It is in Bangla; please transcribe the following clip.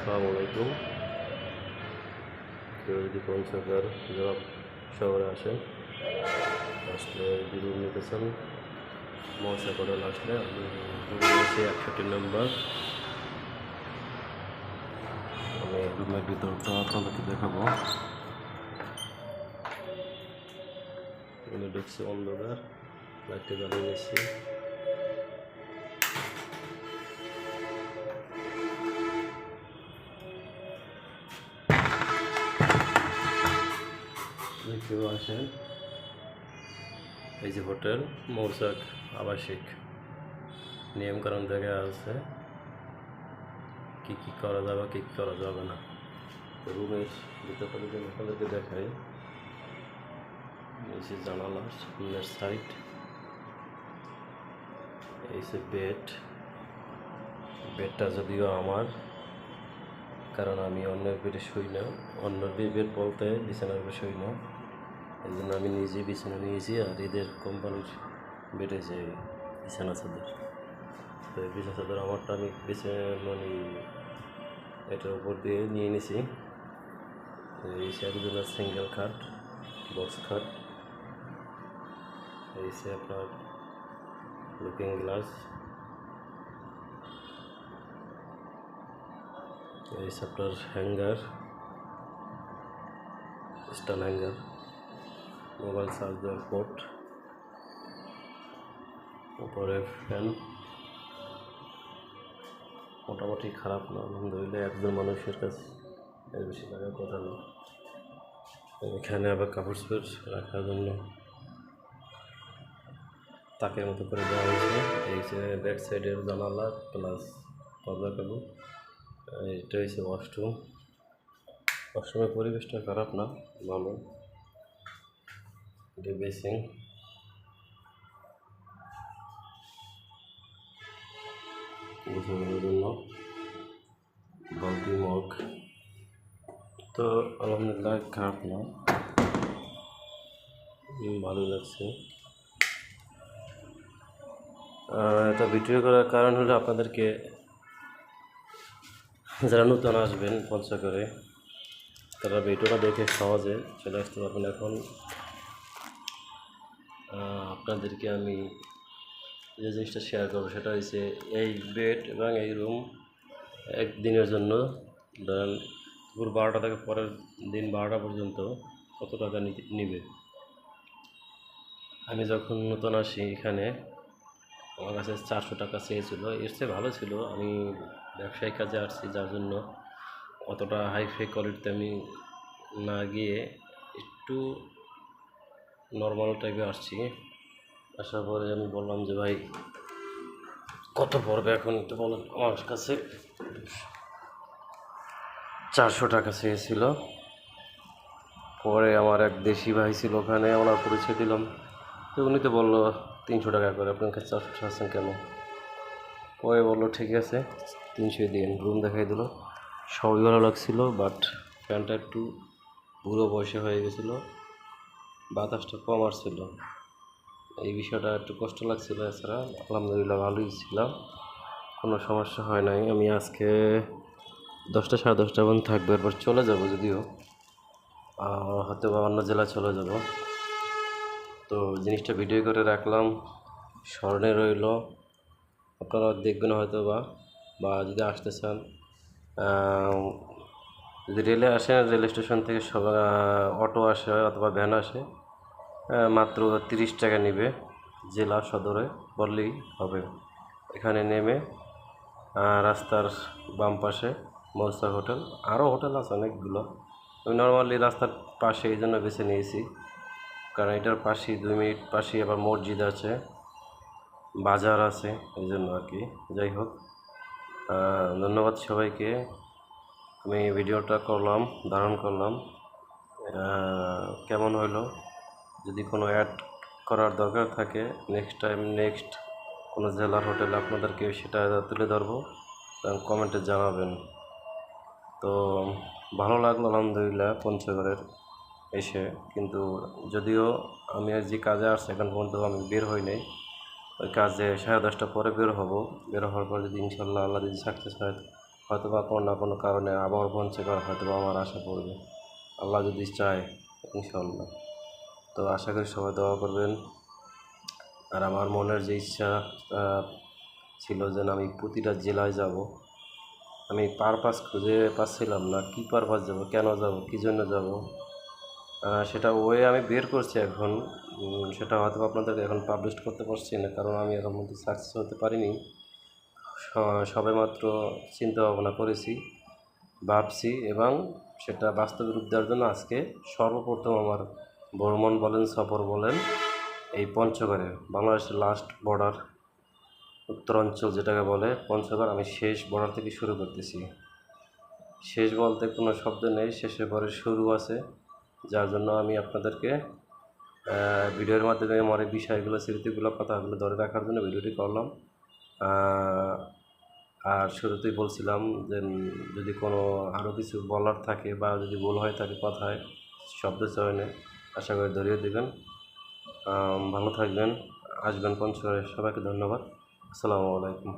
আসসালামু আলাইকুম। কেউ যদি পঞ্চগড় জব শহরে আসেন, আসলে যদি রুম নিতে চান মহাসাগরে আসলে আমি রুম নিয়েছি 61 নম্বর। আমি রুমের ভিতরটা আপনাদেরকে দেখাবো। রুমে ঢুকছি, অন্ধকার, লাইটটা জ্বালিয়ে নিয়েছি। কেউ আসেন, এই যে হোটেল মৌসাক আবাসিক, নিয়মকানুন দেখা আছে কী করা যাবে কী করা যাবে না। রুমের ভিতরটা যদি আপনাদেরকে দেখাই, এই যে জানালা, সামনের সাইড, এই যে বেডটা যদিও আমার, কারণ আমি অন্যের বেডে শুই না, অন্যের বেড বলতে বিছানার উপরে শুই না, এই জন্য আমি নিজেই বিছানা নিয়েছি। আর এদের কোম্পানির বেডে যে বিছানা চাদর, তো এই বিছানা চাদর আমারটা আমি মানে এটার উপর দিয়ে নিয়ে নিয়েছি। এই সে একজনের সিঙ্গেল খাট, বক্স খাট, এই সে আপনার লুকিং গ্লাস, এই সে আপনার hanger, stand hanger, mobile charge দেওয়ার পোর্ট, উপরে ফ্যান। মোটামুটি খারাপ না, আলহামদুলিল্লাহ। একজন মানুষের কাছে এর বেশি লাগার কথা না। এখানে আবার কাপড় চোপড় রাখার জন্য তাকের মতো করে দেওয়া হয়েছে। এই যে ব্যাক সাইডের জানালা প্লাস পর্দা কাপড়। এটা হচ্ছে ওয়াশরুম। ওয়াশরুমের পরিবেশটা খারাপ না, ভালো। এটা বেসিং, গোসলের জন্য বালতি, মগ। তো আলহামদুলিল্লাহ খারাপ না, ভালো লাগছে। এটা ভিডিও করার কারণ হলো আপনাদেরকে, যারা নতুন আসবেন পঞ্চগড়ে, তারা ভিডিওটা দেখে সহজে চলে আসতে পারবেন। এখন আপনাদেরকে আমি যে জিনিসটা শেয়ার করবো সেটা হচ্ছে এই বেড এবং এই রুম একদিনের জন্য, ধরেন দুপুর 12টা থেকে পরের দিন 12টা পর্যন্ত কত টাকা নিবে। আমি যখন নতুন আসি এখানে, আমার কাছে 400 টাকা চেয়েছিল। এর চেয়ে ভালো ছিল, আমি ব্যবসায়িক কাজে আসছি, যার জন্য অতটা হাইফাই কোয়ালিটিতে আমি না গিয়ে একটু নর্মাল টাইপে আসছি। আসার পরে আমি বললাম যে ভাই কত পড়বে এখন, তো বলেন। আমার কাছে 400 টাকা চেয়েছিল। পরে আমার এক দেশি ভাই ছিল ওখানে, ওনার পরিচয় দিলাম, তো উনি তো বললো 300 টাকা করে, আপনার কাছে 400 চাচ্ছেন কেন? পরে বললো ঠিক আছে 300 দিন। রুম দেখাই দিল, সবই ভালো লাগছিল, বাট ফ্যানটা একটু বুড়ো বয়সে হয়ে গেছিলো, বাতাসটা কম আসছিল, এই বিষয়টা একটু কষ্ট লাগছিল। এছাড়া আলহামদুলিল্লাহ ভালোই ছিলাম, কোনো সমস্যা হয় নাই। আমি আজকে 10টা সাড়ে 10টা পর্যন্ত থাকবো, এরপর চলে যাব, যদিও হয়তো বা অন্য জেলায় চলে যাব। তো জিনিসটা ভিডিও করে রাখলাম, স্মরণে রইল। আপনারা দেখবেন হয়তো বা যদি আসতে চান, যদি রেলে আসেন, রেল স্টেশন থেকে সব অটো আসে অথবা ভ্যান আসে, মাত্র 30 টাকা নেবে, জেলা সদরে বললেই হবে। এখানে নেমে রাস্তার বাম পাশে মৌসা হোটেল, আরও হোটেল আছে অনেকগুলো। আমি নর্মালি রাস্তার পাশে এই জন্য বেছে নিয়েছি, কারণ এটার পাশেই 2 মিনিট পাশেই আবার মসজিদ আছে, বাজার আছে, এই জন্য আর কি। যাই হোক, ধন্যবাদ সবাইকে। আমি ভিডিওটা ধারণ করলাম, কেমন হলো, যদি কোনো অ্যাড করার দরকার থাকে নেক্সট কোনো জেলার হোটেলে আপনাদেরকে সেটা তুলে ধরবো, এবং কমেন্টে জানাবেন। তো ভালো লাগলো আলহামদুলিল্লাহ পঞ্চগড়ের এসে, কিন্তু যদিও আমি যে কাজে আসছি এখন পর্যন্ত আমি বের হই নাই, ওই কাজে 10:30 পরে বের হব। বের হওয়ার পর যদি ইনশাল্লাহ আল্লাহ যদি সাকসেস হয়, হয়তো বা কোনো না কোনো কারণে আবার পঞ্চগড় হয়তো বা আমার আশা পড়বে, আল্লাহ যদি চায় ইনশাল্লাহ। তো আশা করি সবাই দোয়া করবেন। আর আমার মনের যে ইচ্ছা ছিল যে আমি প্রতিটা জেলায় যাব, আমি পারপাস খুঁজে পাচ্ছিলাম না, কী পারপাস যাব, কেন যাব, কী জন্য যাব, সেটা ওয়ে আমি বের করছি এখন। সেটা হয়তো আপনাদেরকে এখন পাবলিশ করতে পারছি না, কারণ আমি এখন মধ্যে সাকসেস হতে পারিনি। সবেমাত্র চিন্তা ভাবনা করেছি, ভাবছি, এবং সেটা বাস্তবে রূপ দেওয়ার জন্য আজকে সর্বপ্রথম আমার ভ্রমণ বলেন, সফর বলেন, এই পঞ্চগড়ে, বাংলাদেশের লাস্ট বর্ডার, উত্তরাঞ্চল যেটাকে বলে পঞ্চগড়, আমি শেষ বর্ডার থেকে শুরু করতেছি। শেষ বলতে কোনো শব্দ নেই, শেষের পরে শুরু আছে, যার জন্য আমি আপনাদেরকে ভিডিওর মাধ্যমে আমার এই বিষয়গুলো, স্মৃতিগুলো, কথাগুলো ধরে রাখার জন্য ভিডিওটি করলাম। আর শুরুতেই বলছিলাম যে যদি কোনো আরও কিছু বলার থাকে বা যদি ভুল হয়ে থাকে কথায়, শব্দ চয়নে, আশা করি ধরিয়ে দেবেন। ভালো থাকবেন, আসবেন পঞ্চগড়ে। সবাইকে ধন্যবাদ। আসসালামু আলাইকুম।